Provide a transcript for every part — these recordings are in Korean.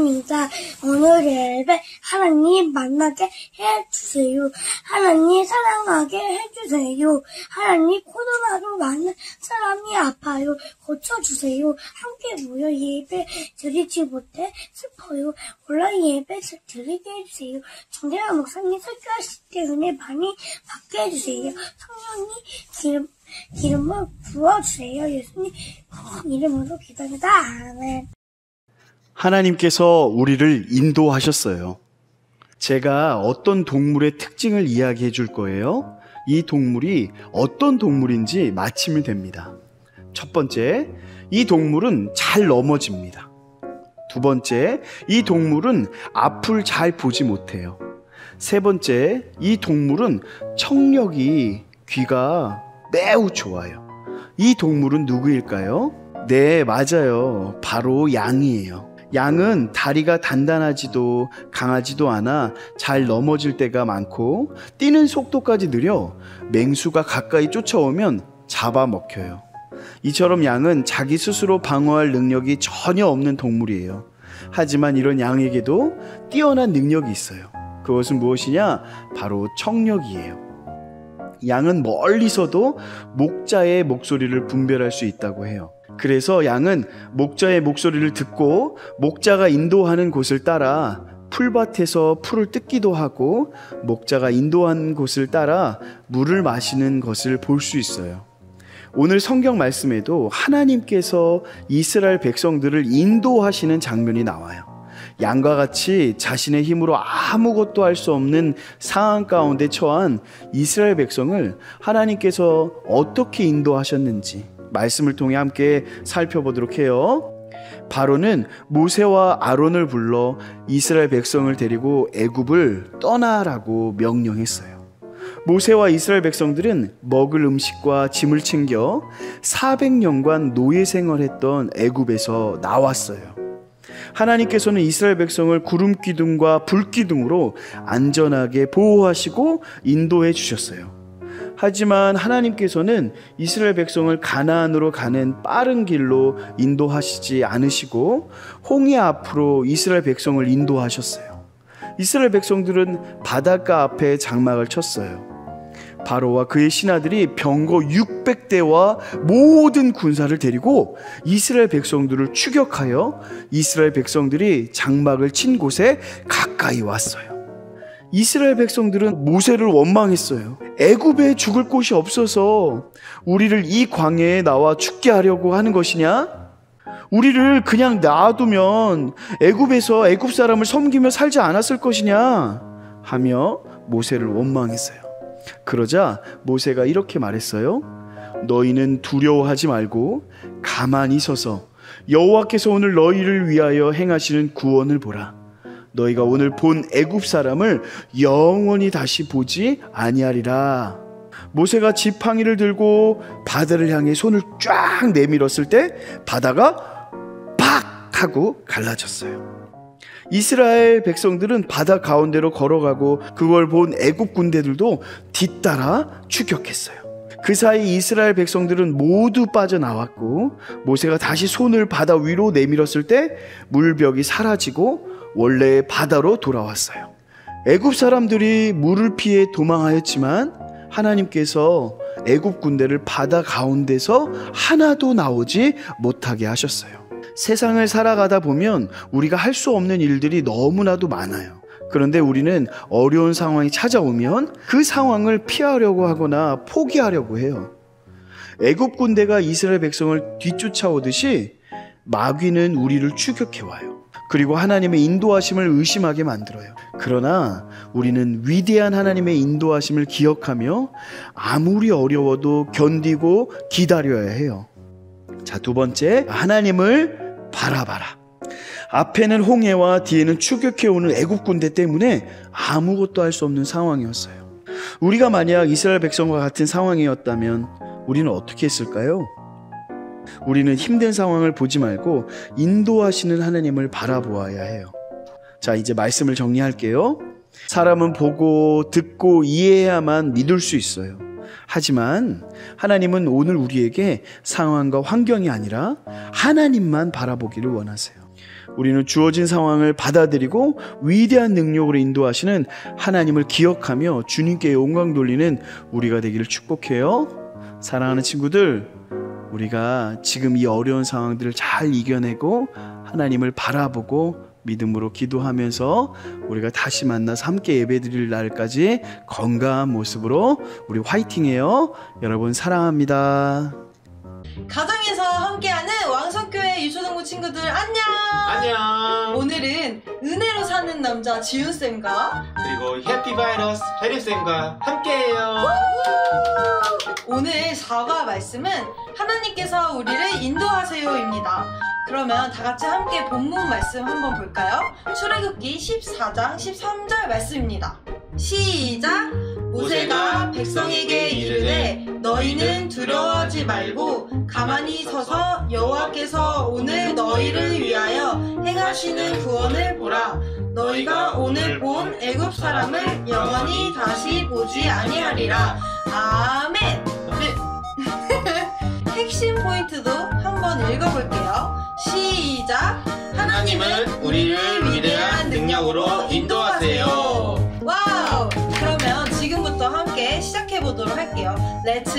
감사합니다. 오늘 예배 하나님 만나게 해주세요. 하나님 사랑하게 해주세요. 하나님 코로나로 많은 사람이 아파요. 고쳐주세요. 함께 모여 예배 드리지 못해 슬퍼요. 온라인 예배 드리게 해주세요. 정대환 목사님 설교하실 때 은혜 많이 받게 해주세요. 성령님 기름을 부어주세요. 예수님 이름으로 기도합니다. 아멘. 하나님께서 우리를 인도하셨어요. 제가 어떤 동물의 특징을 이야기해 줄 거예요. 이 동물이 어떤 동물인지 맞히면 됩니다. 첫 번째, 이 동물은 잘 넘어집니다. 두 번째, 이 동물은 앞을 잘 보지 못해요. 세 번째, 이 동물은 청력이 귀가 매우 좋아요. 이 동물은 누구일까요? 네, 맞아요. 바로 양이에요. 양은 다리가 단단하지도 강하지도 않아 잘 넘어질 때가 많고 뛰는 속도까지 느려 맹수가 가까이 쫓아오면 잡아먹혀요. 이처럼 양은 자기 스스로 방어할 능력이 전혀 없는 동물이에요. 하지만 이런 양에게도 뛰어난 능력이 있어요. 그것은 무엇이냐? 바로 청력이에요. 양은 멀리서도 목자의 목소리를 분별할 수 있다고 해요. 그래서 양은 목자의 목소리를 듣고 목자가 인도하는 곳을 따라 풀밭에서 풀을 뜯기도 하고 목자가 인도한 곳을 따라 물을 마시는 것을 볼 수 있어요. 오늘 성경 말씀에도 하나님께서 이스라엘 백성들을 인도하시는 장면이 나와요. 양과 같이 자신의 힘으로 아무것도 할 수 없는 상황 가운데 처한 이스라엘 백성을 하나님께서 어떻게 인도하셨는지 말씀을 통해 함께 살펴보도록 해요. 바로는 모세와 아론을 불러 이스라엘 백성을 데리고 애굽을 떠나라고 명령했어요. 모세와 이스라엘 백성들은 먹을 음식과 짐을 챙겨 400년간 노예 생활했던 애굽에서 나왔어요. 하나님께서는 이스라엘 백성을 구름 기둥과 불 기둥으로 안전하게 보호하시고 인도해 주셨어요. 하지만 하나님께서는 이스라엘 백성을 가나안으로 가는 빠른 길로 인도하시지 않으시고 홍해 앞으로 이스라엘 백성을 인도하셨어요. 이스라엘 백성들은 바닷가 앞에 장막을 쳤어요. 바로와 그의 신하들이 병거 600대와 모든 군사를 데리고 이스라엘 백성들을 추격하여 이스라엘 백성들이 장막을 친 곳에 가까이 왔어요. 이스라엘 백성들은 모세를 원망했어요. 애굽에 죽을 곳이 없어서 우리를 이 광야에 나와 죽게 하려고 하는 것이냐? 우리를 그냥 놔두면 애굽에서 애굽 사람을 섬기며 살지 않았을 것이냐? 하며 모세를 원망했어요. 그러자 모세가 이렇게 말했어요. 너희는 두려워하지 말고 가만히 서서 여호와께서 오늘 너희를 위하여 행하시는 구원을 보라. 너희가 오늘 본 애굽 사람을 영원히 다시 보지 아니하리라. 모세가 지팡이를 들고 바다를 향해 손을 쫙 내밀었을 때 바다가 팍 하고 갈라졌어요. 이스라엘 백성들은 바다 가운데로 걸어가고 그걸 본 애굽 군대들도 뒤따라 추격했어요. 그 사이 이스라엘 백성들은 모두 빠져나왔고 모세가 다시 손을 바다 위로 내밀었을 때 물벽이 사라지고 원래의 바다로 돌아왔어요. 애굽 사람들이 물을 피해 도망하였지만 하나님께서 애굽 군대를 바다 가운데서 하나도 나오지 못하게 하셨어요. 세상을 살아가다 보면 우리가 할 수 없는 일들이 너무나도 많아요. 그런데 우리는 어려운 상황이 찾아오면 그 상황을 피하려고 하거나 포기하려고 해요. 애굽 군대가 이스라엘 백성을 뒤쫓아오듯이 마귀는 우리를 추격해와요. 그리고 하나님의 인도하심을 의심하게 만들어요. 그러나 우리는 위대한 하나님의 인도하심을 기억하며 아무리 어려워도 견디고 기다려야 해요. 자, 두 번째, 하나님을 바라봐라. 앞에는 홍해와 뒤에는 추격해오는 애굽 군대 때문에 아무것도 할 수 없는 상황이었어요. 우리가 만약 이스라엘 백성과 같은 상황이었다면 우리는 어떻게 했을까요? 우리는 힘든 상황을 보지 말고 인도하시는 하나님을 바라보아야 해요. 자, 이제 말씀을 정리할게요. 사람은 보고 듣고 이해해야만 믿을 수 있어요. 하지만 하나님은 오늘 우리에게 상황과 환경이 아니라 하나님만 바라보기를 원하세요. 우리는 주어진 상황을 받아들이고 위대한 능력으로 인도하시는 하나님을 기억하며 주님께 영광 돌리는 우리가 되기를 축복해요. 사랑하는 친구들, 우리가 지금 이 어려운 상황들을 잘 이겨내고 하나님을 바라보고 믿음으로 기도하면서 우리가 다시 만나서 함께 예배드릴 날까지 건강한 모습으로 우리 화이팅해요. 여러분 사랑합니다. 가정에서 함께하는 왕성교회 유초동부 친구들 안녕! 안녕. 오늘은 은혜로 사는 남자 지훈쌤과 그리고 해피바이러스 해리쌤과 함께해요. 오늘 4과 말씀은 하나님께서 우리를 인도하세요입니다. 그러면 다 같이 함께 본문 말씀 한번 볼까요? 출애굽기 14장 13절 말씀입니다. 시작! 모세가 백성에게 이르되 너희는 두려워하지 말고 가만히 서서 여호와께서 오늘 너희를 위하여 행하시는 구원을 보라. 너희가 오늘 본 애굽 사람을 영원히 다시 보지 아니하리라. 아멘. 핵심 포인트도 한번 읽어볼게요. 시작! 하나님은 우리를 위대한 능력으로 인도하세요. 와우! 그러면 지금부터 함께 시작해보도록 할게요. 렛츠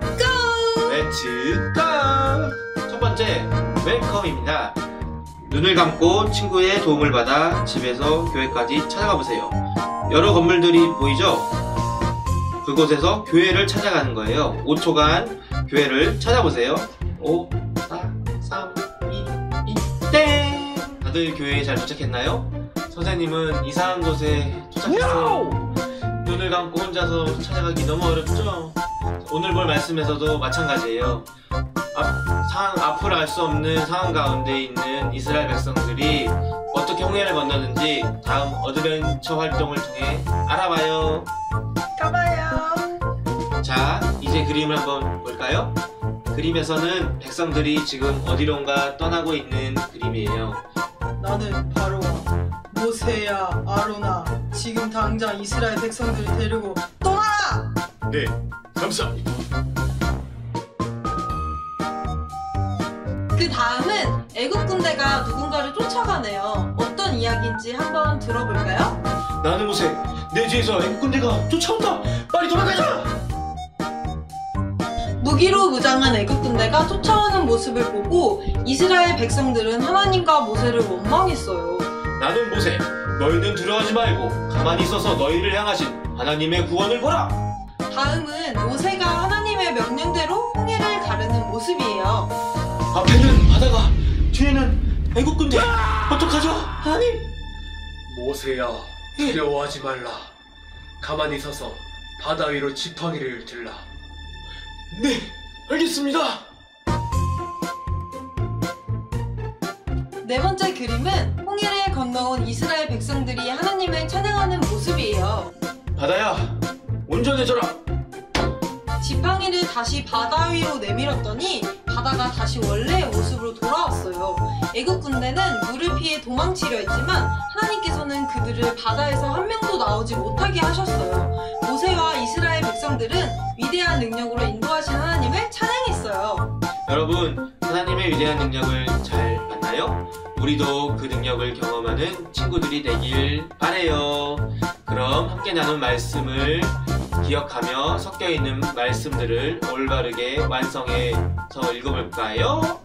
고! 렛츠 고! 첫 번째, 웰컴입니다. 눈을 감고 친구의 도움을 받아 집에서 교회까지 찾아가 보세요. 여러 건물들이 보이죠? 그곳에서 교회를 찾아가는 거예요. 5초간 교회를 찾아보세요. 5, 4, 3, 2, 1, 땡! 다들 교회에 잘 도착했나요? 선생님은 이상한 곳에 도착했어요. 눈을 감고 혼자서 찾아가기 너무 어렵죠? 오늘 볼 말씀에서도 마찬가지예요. 앞을 알 수 없는 상황 가운데 있는 이스라엘 백성들이 어떻게 홍해를 건너는지 다음 어드벤처 활동을 통해 알아봐요. 가봐요. 자, 이제 그림을 한번 볼까요? 그림에서는 백성들이 지금 어디론가 떠나고 있는 그림이에요. 나는 바로와 모세야 아로나 지금 당장 이스라엘 백성들을 데리고 떠나라! 네, 감사합니다. 그 다음은 애국 군대가 누군가를 쫓아가네요. 어떤 이야기인지 한번 들어볼까요? 나는 모세, 내 뒤에서 애국 군대가 쫓아온다! 빨리 돌아가자! 무기로 무장한 애국 군대가 쫓아오는 모습을 보고 이스라엘 백성들은 하나님과 모세를 원망했어요. 나는 모세, 너희는 두려워하지 말고 가만히 있어서 너희를 향하신 하나님의 구원을 보라! 다음은 모세가 하나님의 명령대로 홍해를 가르는 모습이에요. 앞에는 바다가, 뒤에는 애국 군대! 어떡하죠? 하나님! 모세야, 두려워하지 말라. 가만히 서서 바다 위로 지팡이를 들라. 네, 알겠습니다! 네 번째 그림은 홍해를 건너온 이스라엘 백성들이 하나님을 찬양하는 모습이에요. 바다야, 온전해져라! 지팡이를 다시 바다 위로 내밀었더니 바다가 다시 원래의 모습으로 돌아왔어요. 애국 군대는 물을 피해 도망치려 했지만 하나님께서는 그들을 바다에서 한 명도 나오지 못하게 하셨어요. 모세와 이스라엘 백성들은 위대한 능력으로 인도하신 하나님을 찬양했어요. 여러분, 하나님의 위대한 능력을 잘 봤나요? 우리도 그 능력을 경험하는 친구들이 되길 바래요. 그럼 함께 나눈 말씀을 기억하며 섞여있는 말씀들을 올바르게 완성해서 읽어볼까요?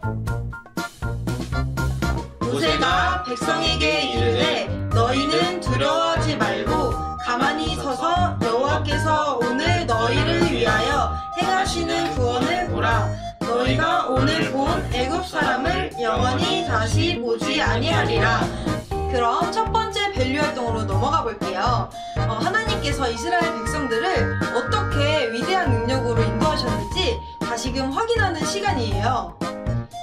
모세가 백성에게 이르되 너희는 두려워하지 말고 가만히 서서 여호와께서 오늘 너희를 위하여 행하시는 구원을 보라. 너희가 오늘 본 애굽 사람을 영원히 다시 보지 아니하리라. 그럼 첫 번째 밸류 활동으로 넘어가 볼게요. 하나님께서 이스라엘 백성들을 어떻게 위대한 능력으로 인도하셨는지 다시금 확인하는 시간이에요.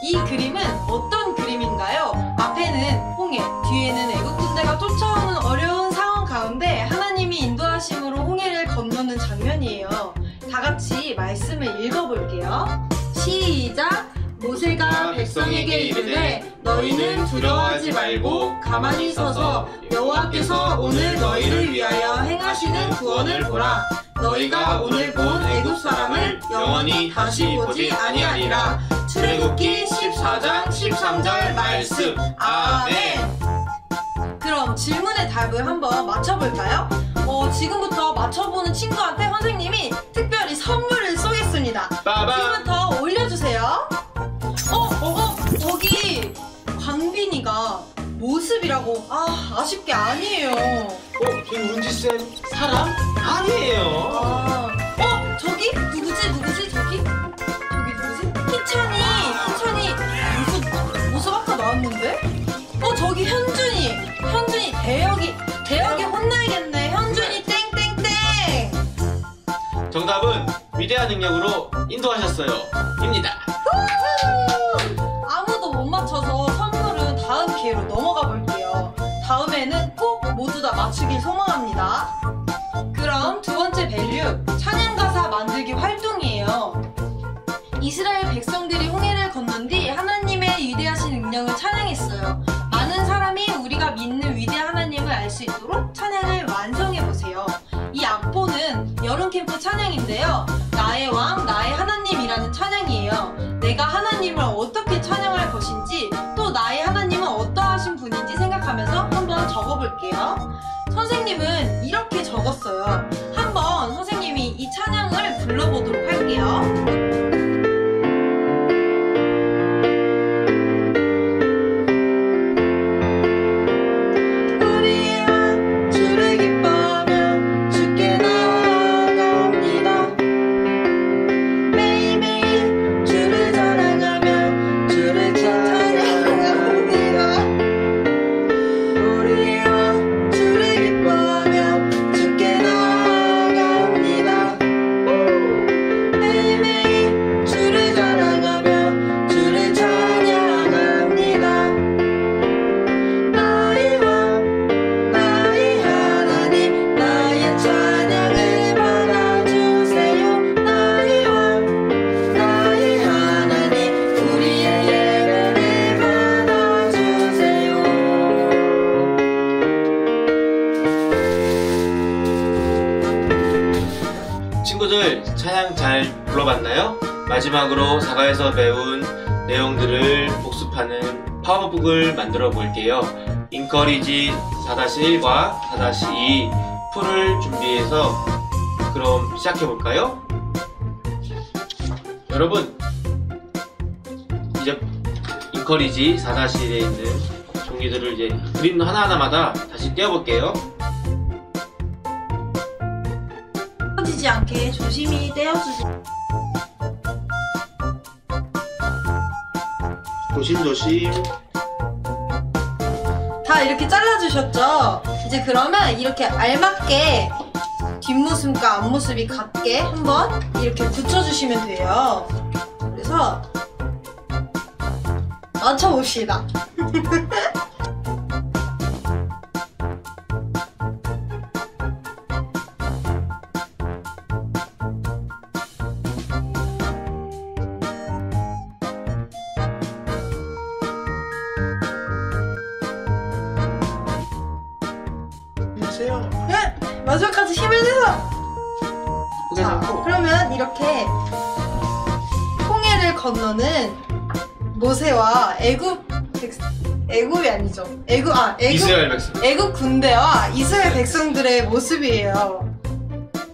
이 그림은 어떤 그림인가요? 앞에는 홍해, 뒤에는 애국 군대가 쫓아오는 어려운 상황 가운데 하나님이 인도하심으로 홍해를 건너는 장면이에요. 다 같이 말씀을 읽어볼게요. 시작! 모세가 백성에게 이르되 너희는 두려워하지 말고 가만히 서서 여호와께서 오늘 너희를 위하여 행하시는 구원을 보라. 너희가 오늘 본 애굽 사람을 영원히 다시 보지 아니하리라. 출애굽기 14장 13절 말씀. 아멘. 그럼 질문의 답을 한번 맞춰볼까요? 지금부터 맞춰보는 친구한테 선생님이 특별히 선물을 쏘겠습니다. 빠밤. 지금부터 올려주세요. 저기 광빈이가 모습이라고. 아쉽게 아니에요. 저기 은지쌤 사람? 아니에요. 저기 누구지 저기 누구지? 희찬이 모습 아까 나왔는데? 저기 현준이 대혁이 혼나야겠네. 현준이 땡땡땡. 정답은 위대한 능력으로 인도하셨어요. 입니다. 아무도 못 맞춰서 선물은 다음 기회로 넘어가 볼게요. 다음에는 꼭 모두 다 맞추길 소망합니다. 그럼 두 번째 밸류, 찬양가사 만들기 활동이에요. 이스라엘 백성들이 홍해를 건넌 뒤 하나님의 위대하신 능력을 찬양했어요. 많은 사람이 우리가 믿는 위대한 하나님을 알 수 있도록 찬양을 완성해보세요. 이 악보는 여름 캠프 찬양인데요. 나의 왕, 나의 하나님이라는 찬양이에요. 내가 하나님을 어떻게 찬양할 것인지, 또 나의 하나님은 어떠하신 분인지 생각하면서 한번 적어볼게요. 선생님은 이렇게 적었어요. 한번 선생님이 이 찬양을 불러보도록 할게요. 친구들 찬양 잘 불러봤나요? 마지막으로 사과에서 배운 내용들을 복습하는 파워북을 만들어 볼게요. 인커리지 4-1과 4-2 풀을 준비해서 그럼 시작해 볼까요? 여러분, 이제 인커리지 4-1에 있는 종이들을 이제 그림 하나하나마다 다시 떼어볼게요. 떨어지지 않게 조심히 떼어주세요. 조심조심. 다 이렇게 잘라주셨죠? 이제 그러면 이렇게 알맞게 뒷모습과 앞모습이 같게 한번 이렇게 붙여주시면 돼요. 그래서 맞춰봅시다. 네! 마지막까지 힘을 내서! 자, 그러면 이렇게 홍해를 건너는 모세와 애굽이 아니죠. 이스라엘 백성. 애굽 군대와 이스라엘 백성들의 모습이에요.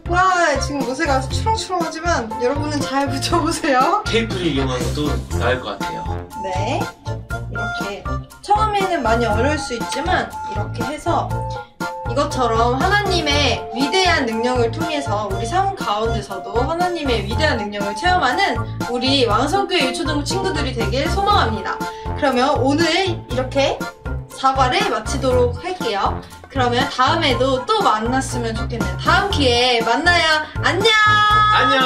와, 지금 모세가 추렁추렁하지만 여러분은 잘 붙여보세요. 테이프를 이용하는 것도 나을 것 같아요. 네, 이렇게 처음에는 많이 어려울 수 있지만 이렇게 해서 이것처럼 하나님의 위대한 능력을 통해서 우리 삶 가운데서도 하나님의 위대한 능력을 체험하는 우리 왕성교회 유초등 친구들이 되길 소망합니다. 그러면 오늘 이렇게 사과를 마치도록 할게요. 그러면 다음에도 또 만났으면 좋겠네요. 다음 기회에 만나요. 안녕! 안녕!